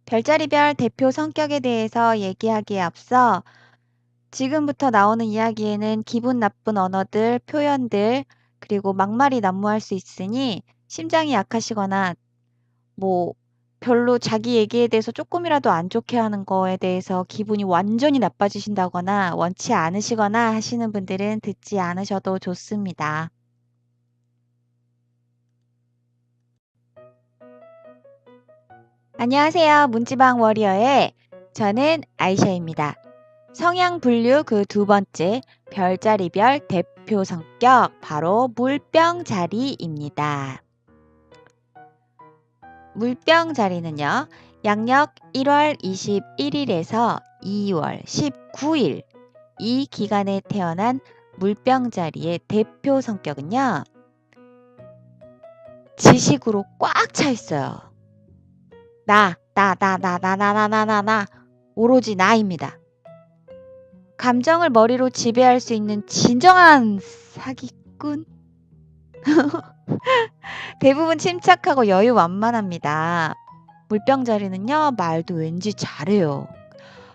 별자리별 대표 성격에 대해서 얘기하기에 앞서 지금부터 나오는 이야기에는 기분 나쁜 언어들, 표현들, 그리고 막말이 난무할 수 있으니 심장이 약하시거나 뭐 별로 자기 얘기에 대해서 조금이라도 안 좋게 하는 거에 대해서 기분이 완전히 나빠지신다거나 원치 않으시거나 하시는 분들은 듣지 않으셔도 좋습니다. 안녕하세요. 문지방 워리어의 저는 아이샤입니다. 성향 분류 그 두 번째, 별자리별 대표 성격, 바로 물병자리입니다. 물병자리는요, 양력 1월 21일에서 2월 19일, 이 기간에 태어난 물병자리의 대표 성격은요, 지식으로 꽉 차 있어요. 나, 오로지 나입니다. 감정을 머리로 지배할 수 있는 진정한 사기꾼? 대부분 침착하고 여유완만합니다. 물병자리는요, 말도 왠지 잘해요.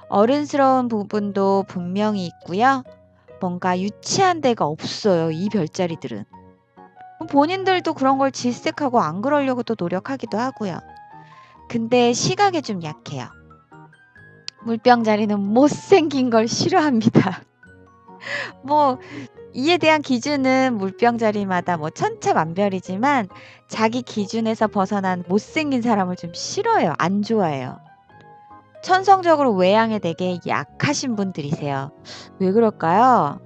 어른스러운 부분도 분명히 있고요. 뭔가 유치한 데가 없어요, 이 별자리들은. 본인들도 그런 걸 질색하고 안 그러려고 또 노력하기도 하고요. 근데 시각에 좀 약해요. 물병자리는 못생긴 걸 싫어합니다. 뭐 이에 대한 기준은 물병자리마다 뭐 천차만별이지만 자기 기준에서 벗어난 못생긴 사람을 좀 싫어해요. 안 좋아해요. 천성적으로 외향에 되게 약하신 분들이세요. 왜 그럴까요?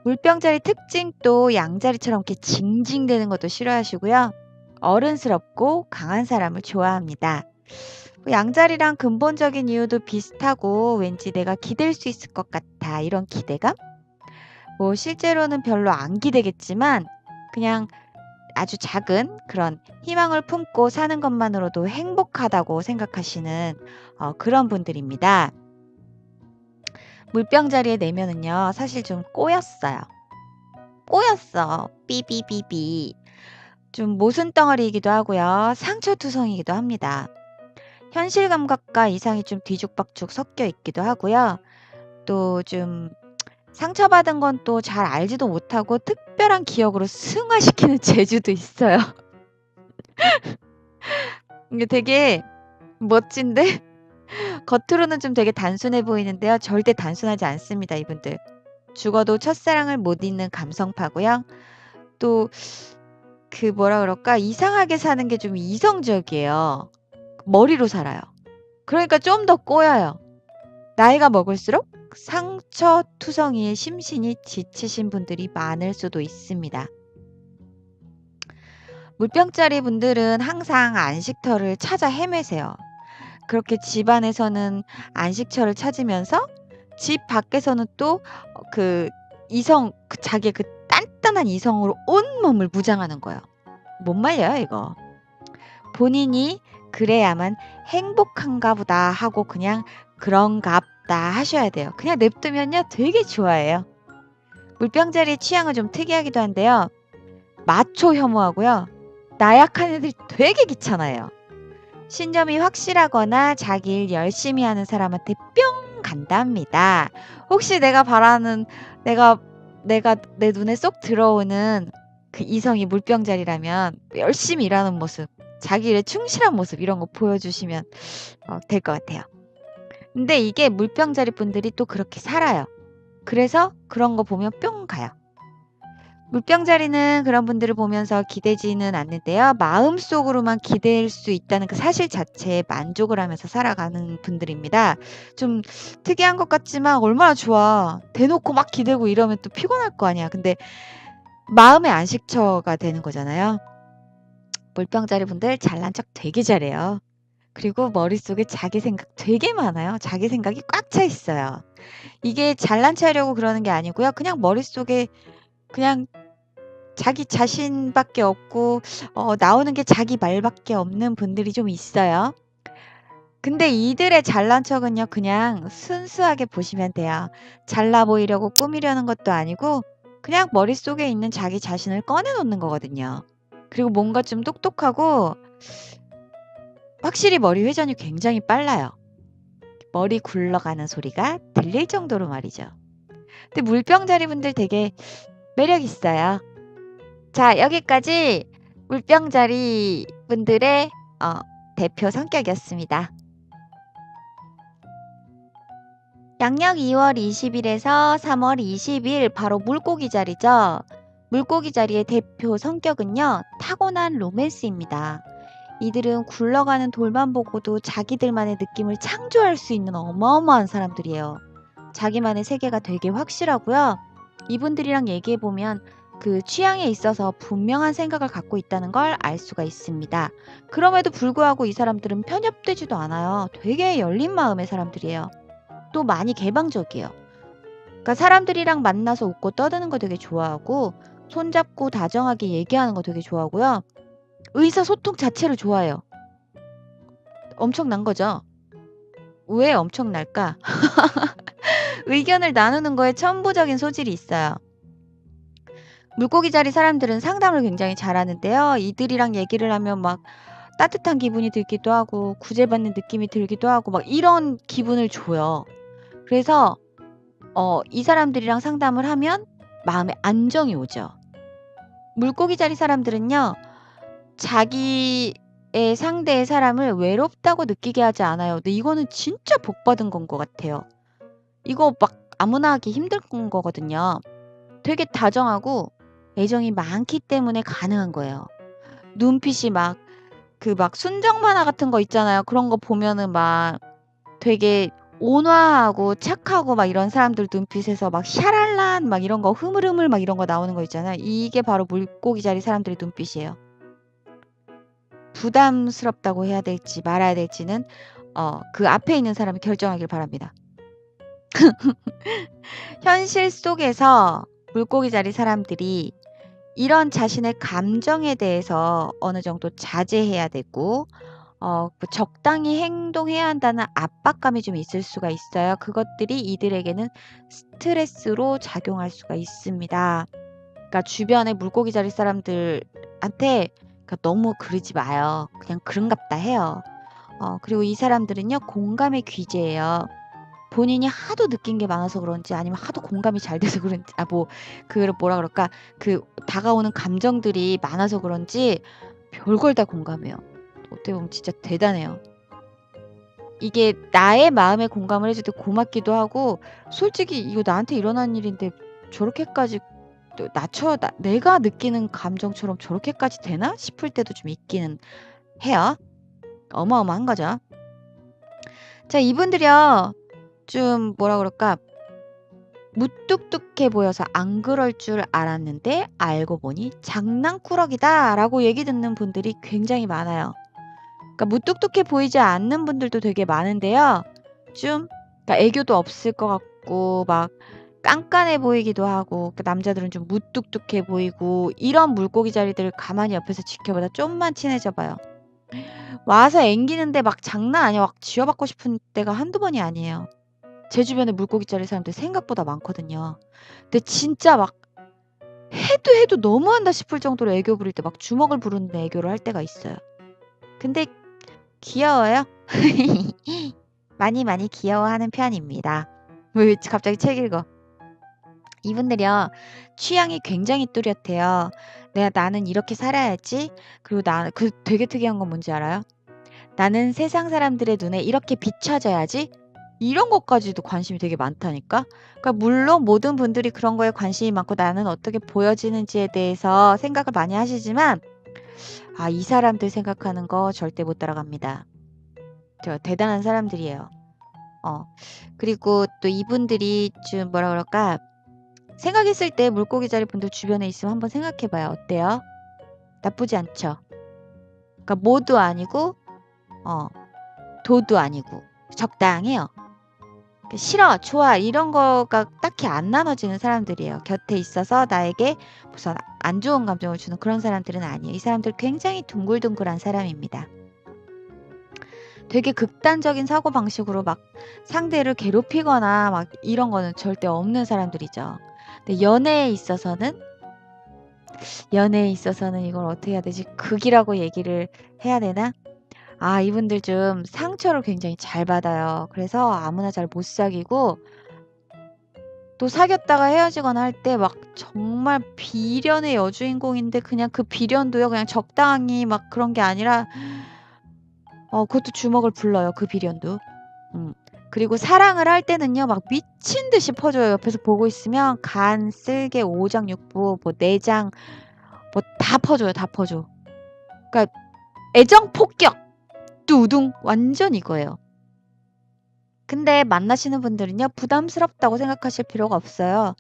물병자리 특징 또 양자리처럼 이렇게 징징대는 것도 싫어하시고요. 어른스럽고 강한 사람을 좋아합니다. 양자리랑 근본적인 이유도 비슷하고 왠지 내가 기댈 수 있을 것 같아. 이런 기대감? 뭐 실제로는 별로 안 기대겠지만 그냥 아주 작은 그런 희망을 품고 사는 것만으로도 행복하다고 생각하시는 그런 분들입니다. 물병자리의 내면은요, 사실 좀 꼬였어요. 꼬였어. 삐삐삐삐. 좀 모순덩어리이기도 하고요. 상처투성이기도 합니다. 현실 감각과 이상이 좀 뒤죽박죽 섞여 있기도 하고요. 또 좀 상처받은 건 또 잘 알지도 못하고 특별한 기억으로 승화시키는 재주도 있어요. 이게 되게 멋진데 겉으로는 좀 되게 단순해 보이는데요. 절대 단순하지 않습니다, 이분들. 죽어도 첫사랑을 못 잊는 감성파고요. 또 그 뭐라 그럴까? 이상하게 사는 게 좀 이성적이에요. 머리로 살아요. 그러니까 좀 더 꼬여요. 나이가 먹을수록 상처투성이의 심신이 지치신 분들이 많을 수도 있습니다. 물병자리 분들은 항상 안식처를 찾아 헤매세요. 그렇게 집안에서는 안식처를 찾으면서 집 밖에서는 또 자기의 그 단단한 이성으로 온몸을 무장하는 거예요. 못 말려요, 이거. 본인이 그래야만 행복한가 보다 하고 그냥 그런갑다 하셔야 돼요. 그냥 냅두면요, 되게 좋아해요. 물병자리의 취향은 좀 특이하기도 한데요. 마초 혐오하고요. 나약한 애들이 되게 귀찮아요. 신념이 확실하거나 자기 일 열심히 하는 사람한테 뿅 간답니다. 혹시 내가 바라는 내가 내 눈에 쏙 들어오는 그 이성이 물병자리라면 열심히 일하는 모습, 자기 일에 충실한 모습 이런 거 보여주시면 될 것 같아요. 근데 이게 물병자리 분들이 또 그렇게 살아요. 그래서 그런 거 보면 뿅 가요. 물병자리는 그런 분들을 보면서 기대지는 않는데요. 마음속으로만 기댈 수 있다는 그 사실 자체에 만족을 하면서 살아가는 분들입니다. 좀 특이한 것 같지만 얼마나 좋아. 대놓고 막 기대고 이러면 또 피곤할 거 아니야. 근데 마음의 안식처가 되는 거잖아요. 물병자리 분들 잘난 척 되게 잘해요. 그리고 머릿속에 자기 생각 되게 많아요. 자기 생각이 꽉 차 있어요. 이게 잘난 체하려고 그러는 게 아니고요. 그냥 머릿속에 그냥 자기 자신밖에 없고 나오는 게 자기 말밖에 없는 분들이 좀 있어요. 근데 이들의 잘난 척은요, 그냥 순수하게 보시면 돼요. 잘나 보이려고 꾸미려는 것도 아니고 그냥 머릿속에 있는 자기 자신을 꺼내 놓는 거거든요. 그리고 뭔가 좀 똑똑하고 확실히 머리 회전이 굉장히 빨라요. 머리 굴러가는 소리가 들릴 정도로 말이죠. 근데 물병자리 분들 되게 매력 있어요. 자, 여기까지 물병자리 분들의 대표 성격이었습니다. 양력 2월 20일에서 3월 20일 바로 물고기 자리죠. 물고기 자리의 대표 성격은요, 타고난 로맨스입니다. 이들은 굴러가는 돌만 보고도 자기들만의 느낌을 창조할 수 있는 어마어마한 사람들이에요. 자기만의 세계가 되게 확실하고요. 이분들이랑 얘기해보면 그 취향에 있어서 분명한 생각을 갖고 있다는 걸 알 수가 있습니다. 그럼에도 불구하고 이 사람들은 편협되지도 않아요. 되게 열린 마음의 사람들이에요. 또 많이 개방적이에요. 그러니까 사람들이랑 만나서 웃고 떠드는 거 되게 좋아하고 손잡고 다정하게 얘기하는 거 되게 좋아하고요. 의사소통 자체를 좋아해요. 엄청난 거죠. 왜 엄청날까? 의견을 나누는 거에 천부적인 소질이 있어요. 물고기 자리 사람들은 상담을 굉장히 잘하는데요. 이들이랑 얘기를 하면 막 따뜻한 기분이 들기도 하고 구제받는 느낌이 들기도 하고 막 이런 기분을 줘요. 그래서 이 사람들이랑 상담을 하면 마음에 안정이 오죠. 물고기 자리 사람들은요. 자기의 상대의 사람을 외롭다고 느끼게 하지 않아요. 근데 이거는 진짜 복 받은 건 것 같아요. 이거 막 아무나 하기 힘든 거거든요. 되게 다정하고 애정이 많기 때문에 가능한 거예요. 눈빛이 막 순정 만화 같은 거 있잖아요. 그런 거 보면은 막 되게 온화하고 착하고 막 이런 사람들 눈빛에서 막 샤랄란 막 이런 거 흐물흐물 막 이런 거 나오는 거 있잖아요. 이게 바로 물고기 자리 사람들의 눈빛이에요. 부담스럽다고 해야 될지 말아야 될지는 그 앞에 있는 사람이 결정하길 바랍니다. 현실 속에서 물고기 자리 사람들이 이런 자신의 감정에 대해서 어느 정도 자제해야 되고 적당히 행동해야 한다는 압박감이 좀 있을 수가 있어요. 그것들이 이들에게는 스트레스로 작용할 수가 있습니다. 그러니까 주변의 물고기 자리 사람들한테 너무 그러지 마요. 그냥 그런갑다 해요. 그리고 이 사람들은요, 공감의 귀재예요. 본인이 하도 느낀 게 많아서 그런지 아니면 하도 공감이 잘 돼서 그런지 뭐라 그럴까 다가오는 감정들이 많아서 그런지 별걸 다 공감해요. 어떻게 보면 진짜 대단해요. 이게 나의 마음에 공감을 해줄 때 고맙기도 하고 솔직히 이거 나한테 일어난 일인데 저렇게까지 내가 느끼는 감정처럼 저렇게까지 되나 싶을 때도 좀 있기는 해요. 어마어마한 거죠. 자, 이분들이요. 좀 뭐라 그럴까? 무뚝뚝해 보여서 안 그럴 줄 알았는데 알고 보니 장난꾸러기다라고 얘기 듣는 분들이 굉장히 많아요. 그러니까 무뚝뚝해 보이지 않는 분들도 되게 많은데요. 좀 그러니까 애교도 없을 것 같고 막 깐깐해 보이기도 하고 남자들은 좀 무뚝뚝해 보이고 이런 물고기 자리들을 가만히 옆에서 지켜보다 좀만 친해져 봐요. 와서 앵기는데 막 장난 아니야. 막 쥐어받고 싶은 때가 한두 번이 아니에요. 제 주변에 물고기 자리 사람들 생각보다 많거든요. 근데 진짜 막 해도 너무한다 싶을 정도로 애교 부릴 때 막 주먹을 부르는 애교를 할 때가 있어요. 근데 귀여워요. 많이 귀여워하는 편입니다. 왜 갑자기 책 읽어? 이분들이요. 취향이 굉장히 뚜렷해요. 나는 이렇게 살아야지. 그리고 되게 특이한 건 뭔지 알아요? 나는 세상 사람들의 눈에 이렇게 비춰져야지. 이런 것까지도 관심이 되게 많다니까. 그러니까 물론 모든 분들이 그런 거에 관심이 많고 나는 어떻게 보여지는지에 대해서 생각을 많이 하시지만 이 사람들 생각하는 거 절대 못 따라갑니다. 저 대단한 사람들이에요. 그리고 또 이분들이 좀 뭐라 그럴까? 생각했을 때 물고기 자리 분들 주변에 있으면 한번 생각해 봐요. 어때요? 나쁘지 않죠? 그러니까 모도 아니고 도도 아니고 적당해요. 싫어, 좋아 이런 거가 딱히 안 나눠지는 사람들이에요. 곁에 있어서 나에게 무슨 안 좋은 감정을 주는 그런 사람들은 아니에요. 이 사람들 굉장히 둥글둥글한 사람입니다. 되게 극단적인 사고방식으로 막 상대를 괴롭히거나 막 이런 거는 절대 없는 사람들이죠. 근데 연애에 있어서는 이걸 어떻게 해야 되지? 극이라고 얘기를 해야 되나? 아 이분들 좀 상처를 굉장히 잘 받아요. 그래서 아무나 잘 못 사귀고 또 사귀었다가 헤어지거나 할 때 막 정말 비련의 여주인공인데 그냥 그 비련도요 그냥 적당히 막 그런 게 아니라 그것도 주먹을 불러요 그 비련도. 음. 그리고 사랑을 할 때는요 막 미친 듯이 퍼줘요. 옆에서 보고 있으면 간, 쓸개, 오장육부 뭐 내장 뭐 다 퍼줘요. 다 퍼줘. 그러니까 애정 폭격! 뚜둥 완전 이거예요. 근데 만나시는 분들은요 부담스럽다고 생각하실 필요가 없어요.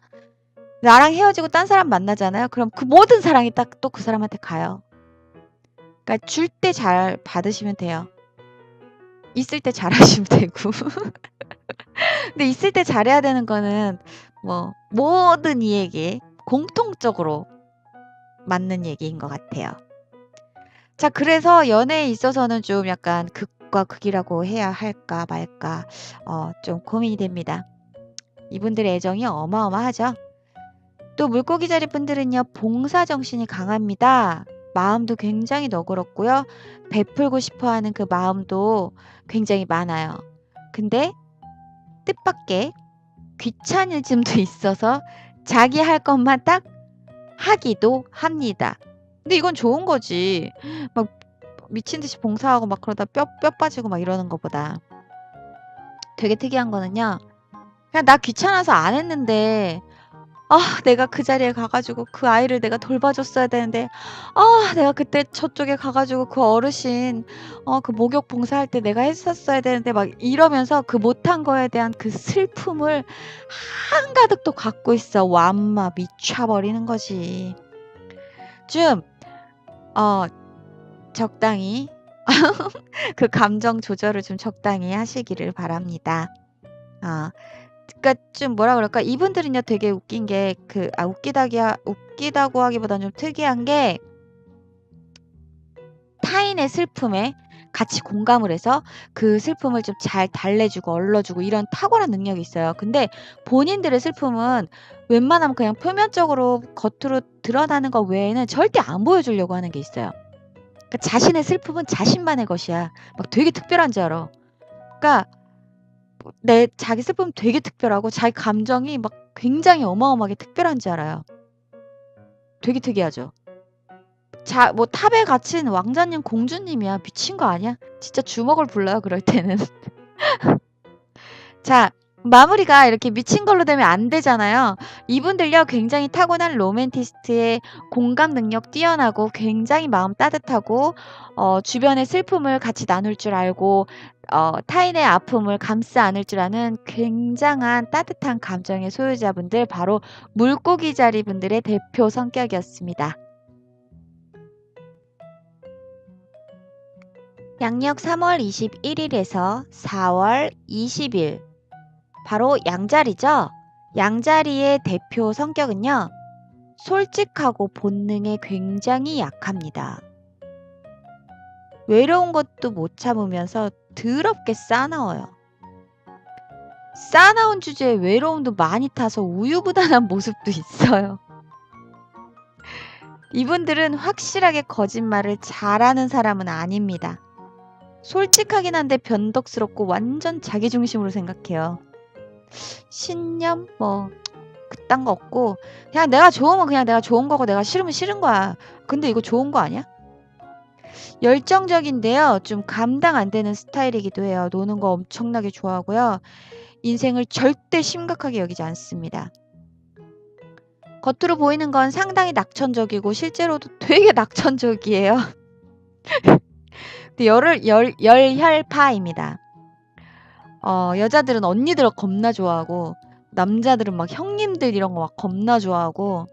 나랑 헤어지고 딴 사람 만나잖아요. 그럼 그 모든 사랑이 딱 또 그 사람한테 가요. 그러니까 줄 때 잘 받으시면 돼요. 있을 때 잘하시면 되고. 근데 있을 때 잘해야 되는 거는 뭐 모든 이에게 공통적으로 맞는 얘기인 것 같아요. 자 그래서 연애에 있어서는 좀 약간 극과 극이라고 해야 할까 말까 좀 고민이 됩니다. 이분들의 애정이 어마어마하죠. 또 물고기 자리 분들은요 봉사 정신이 강합니다. 마음도 굉장히 너그럽고요. 베풀고 싶어 하는 그 마음도 굉장히 많아요. 근데 뜻밖의 귀차니즘도 있어서 자기 할 것만 딱 하기도 합니다. 근데 이건 좋은 거지. 막 미친 듯이 봉사하고 막 그러다 뼈 빠지고 막 이러는 것보다. 되게 특이한 거는요. 그냥 나 귀찮아서 안 했는데 내가 그 자리에 가 가지고 그 아이를 내가 돌봐줬어야 되는데 내가 그때 저쪽에 가 가지고 그 어르신 그 목욕 봉사할 때 내가 했었어야 되는데 막 이러면서 그 못한 거에 대한 그 슬픔을 한가득 또 갖고 있어. 완마 미쳐 버리는 거지. 좀 적당히 그 감정 조절을 좀 적당히 하시기를 바랍니다. 아 그러니까 좀 뭐라 그럴까? 이분들은요 되게 웃긴 게 웃기다고 하기보다는 좀 특이한 게 타인의 슬픔에 같이 공감을 해서 그 슬픔을 좀 잘 달래주고 얼러주고 이런 탁월한 능력이 있어요. 근데 본인들의 슬픔은 웬만하면 그냥 표면적으로 겉으로 드러나는 것 외에는 절대 안 보여주려고 하는 게 있어요. 그러니까 자신의 슬픔은 자신만의 것이야. 막 되게 특별한 줄 알아. 그러니까 내 자기 슬픔은 되게 특별하고 자기 감정이 막 굉장히 어마어마하게 특별한 줄 알아요. 되게 특이하죠. 뭐 탑에 갇힌 왕자님, 공주님이야. 미친 거 아니야? 진짜 주먹을 불러요, 그럴 때는. 자, 마무리가 이렇게 미친 걸로 되면 안 되잖아요. 이분들요, 굉장히 타고난 로맨티스트의 공감 능력 뛰어나고 굉장히 마음 따뜻하고 주변의 슬픔을 같이 나눌 줄 알고 타인의 아픔을 감싸 안을 줄 아는 굉장한 따뜻한 감정의 소유자분들 바로 물고기 자리 분들의 대표 성격이었습니다. 양력 3월 21일에서 4월 20일 바로 양자리죠. 양자리의 대표 성격은요. 솔직하고 본능에 굉장히 약합니다. 외로운 것도 못 참으면서 더럽게 싸나워요. 싸나운 주제에 외로움도 많이 타서 우유부단한 모습도 있어요. 이분들은 확실하게 거짓말을 잘하는 사람은 아닙니다. 솔직하긴 한데 변덕스럽고 완전 자기중심으로 생각해요. 신념 뭐 그딴 거 없고 그냥 내가 좋으면 그냥 내가 좋은 거고 내가 싫으면 싫은 거야. 근데 이거 좋은 거 아니야? 열정적인데요. 좀 감당 안 되는 스타일이기도 해요. 노는 거 엄청나게 좋아하고요. 인생을 절대 심각하게 여기지 않습니다. 겉으로 보이는 건 상당히 낙천적이고 실제로도 되게 낙천적이에요. 근데 열혈파입니다. 여자들은 언니들을 겁나 좋아하고 남자들은 막 형님들 이런 거 막 겁나 좋아하고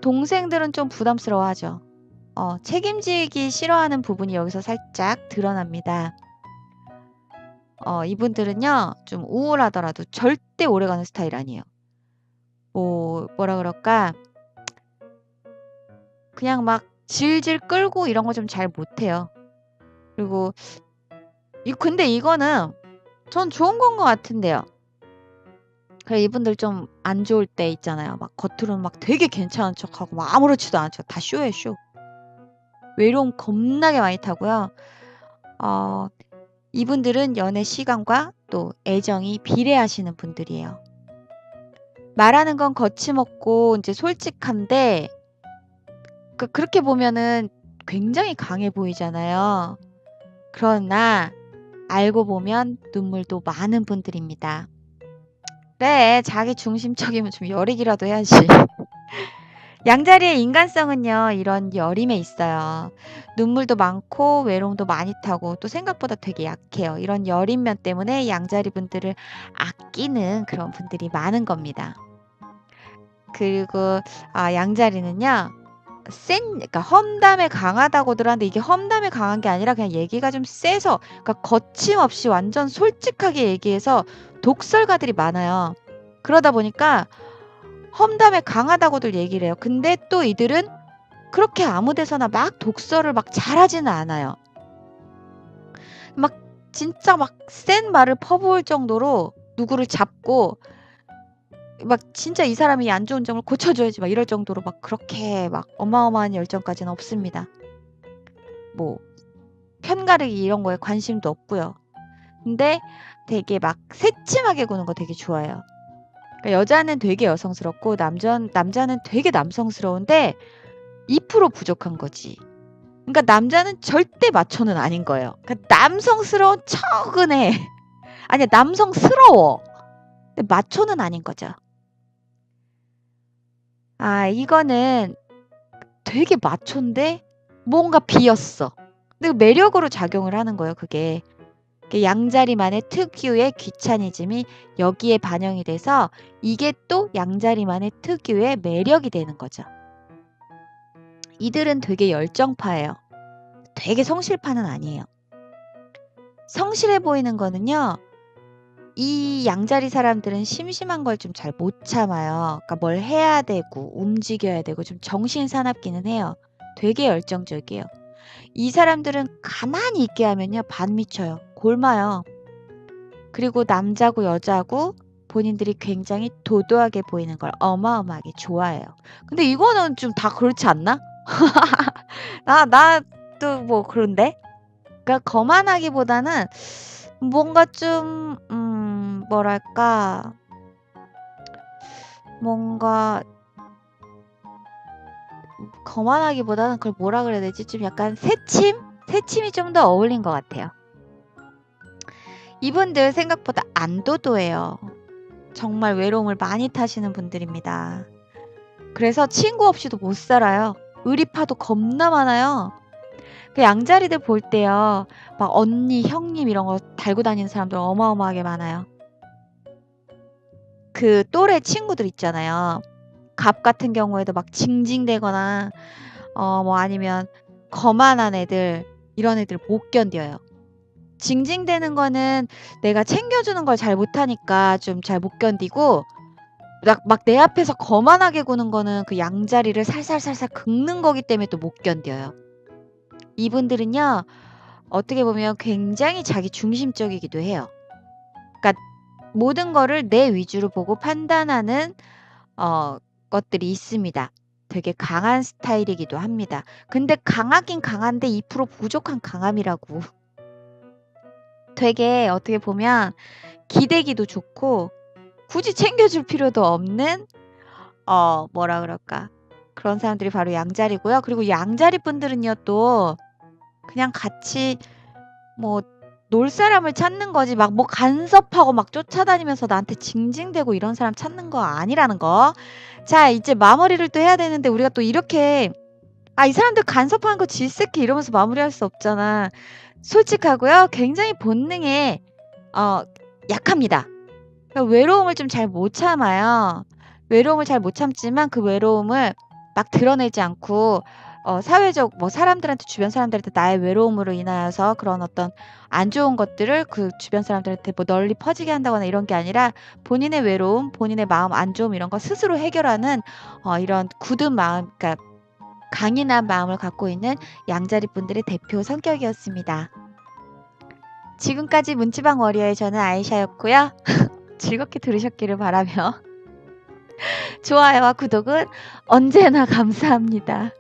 동생들은 좀 부담스러워하죠. 책임지기 싫어하는 부분이 여기서 살짝 드러납니다. 이분들은요 좀 우울하더라도 절대 오래가는 스타일 아니에요. 뭐라 그럴까 그냥 막 질질 끌고 이런 거 좀 잘 못해요. 그리고 근데 이거는 전 좋은 건 것 같은데요. 그래 이분들 좀 안 좋을 때 있잖아요. 막 겉으로는 막 되게 괜찮은 척하고 막 아무렇지도 않은 척 다 쇼예요 쇼. 외로움 겁나게 많이 타고요. 어 이분들은 연애 시간과 또 애정이 비례하시는 분들이에요. 말하는 건 거침없고 인제 솔직한데 그렇게 보면은 굉장히 강해 보이잖아요. 그러나 알고 보면 눈물도 많은 분들입니다. 그래, 자기 중심적이면 좀 여리기라도 해야지. 양자리의 인간성은요, 이런 여림에 있어요. 눈물도 많고 외로움도 많이 타고 또 생각보다 되게 약해요. 이런 여림면 때문에 양자리 분들을 아끼는 그런 분들이 많은 겁니다. 그리고 양자리는요, 그러니까 험담에 강하다고들 하는데 이게 험담에 강한 게 아니라 그냥 얘기가 좀 세서, 그러니까 거침없이 완전 솔직하게 얘기해서 독설가들이 많아요. 그러다 보니까 험담에 강하다고들 얘기를 해요. 근데 또 이들은 그렇게 아무 데서나 막 독설을 막 잘하지는 않아요. 막 진짜 막 센 말을 퍼부을 정도로 누구를 잡고 막 진짜 이 사람이 안 좋은 점을 고쳐줘야지 막 이럴 정도로 막 그렇게 막 어마어마한 열정까지는 없습니다. 뭐 편가르기 이런 거에 관심도 없고요. 근데 되게 막 새침하게 구는 거 되게 좋아해요. 그러니까 여자는 되게 여성스럽고 남자는 되게 남성스러운데 2% 부족한 거지. 그러니까 남자는 절대 마초는 아닌 거예요. 그러니까 남성스러운 척은 해. 아니야, 남성스러워. 근데 마초는 아닌 거죠. 이거는 되게 마초인데 뭔가 비었어. 근데 매력으로 작용을 하는 거예요, 그게. 양자리만의 특유의 귀차니즘이 여기에 반영이 돼서 이게 또 양자리만의 특유의 매력이 되는 거죠. 이들은 되게 열정파예요. 되게 성실파는 아니에요. 성실해 보이는 거는요, 이 양자리 사람들은 심심한 걸 좀 잘 못 참아요. 그러니까 뭘 해야 되고 움직여야 되고 좀 정신 사납기는 해요. 되게 열정적이에요. 이 사람들은 가만히 있게 하면요, 반 미쳐요. 골마요. 그리고 남자고 여자고 본인들이 굉장히 도도하게 보이는 걸 어마어마하게 좋아해요. 근데 이거는 좀 다 그렇지 않나? 나도 뭐 그런데? 그러니까 거만하기보다는 뭔가 좀 뭐랄까, 뭔가 거만하기보다는 그걸 뭐라 그래야 되지? 좀 약간 새침? 새침이 좀 더 어울린 것 같아요. 이분들 생각보다 안 도도해요. 정말 외로움을 많이 타시는 분들입니다. 그래서 친구 없이도 못 살아요. 의리파도 겁나 많아요. 그 양자리들 볼 때요, 막 언니, 형님 이런 거 달고 다니는 사람들 어마어마하게 많아요. 그 또래 친구들 있잖아요. 갑 같은 경우에도 막 징징대거나 뭐 아니면 거만한 애들, 이런 애들 못 견뎌요. 징징대는 거는 내가 챙겨주는 걸 잘 못하니까 좀 잘 못 견디고, 막 내 앞에서 거만하게 구는 거는 그 양자리를 살살살살 긁는 거기 때문에 또 못 견뎌요. 이분들은요, 어떻게 보면 굉장히 자기 중심적이기도 해요. 그러니까 모든 거를 내 위주로 보고 판단하는 것들이 있습니다. 되게 강한 스타일이기도 합니다. 근데 강하긴 강한데 2% 부족한 강함이라고. 되게 어떻게 보면 기대기도 좋고 굳이 챙겨줄 필요도 없는, 뭐라 그럴까, 그런 사람들이 바로 양자리고요. 그리고 양자리 분들은요, 또 그냥 같이 뭐 놀 사람을 찾는 거지 막 뭐 간섭하고 막 쫓아다니면서 나한테 징징대고 이런 사람 찾는 거 아니라는 거. 자, 이제 마무리를 또 해야 되는데 우리가 또 이렇게 이 사람들 간섭하는 거 질색해 이러면서 마무리할 수 없잖아. 솔직하고요, 굉장히 본능에 약합니다. 그러니까 외로움을 좀 잘 못 참아요. 외로움을 잘 못 참지만 그 외로움을 막 드러내지 않고 사회적 뭐 사람들한테, 주변 사람들한테 나의 외로움으로 인하여서 그런 어떤 안 좋은 것들을 그 주변 사람들한테 뭐 널리 퍼지게 한다거나 이런 게 아니라 본인의 외로움, 본인의 마음 안 좋음 이런 거 스스로 해결하는 이런 굳은 마음, 그러니까 강인한 마음을 갖고 있는 양자리 분들의 대표 성격이었습니다. 지금까지 문지방 워리어의 저는 아이샤였고요. 즐겁게 들으셨기를 바라며 좋아요와 구독은 언제나 감사합니다.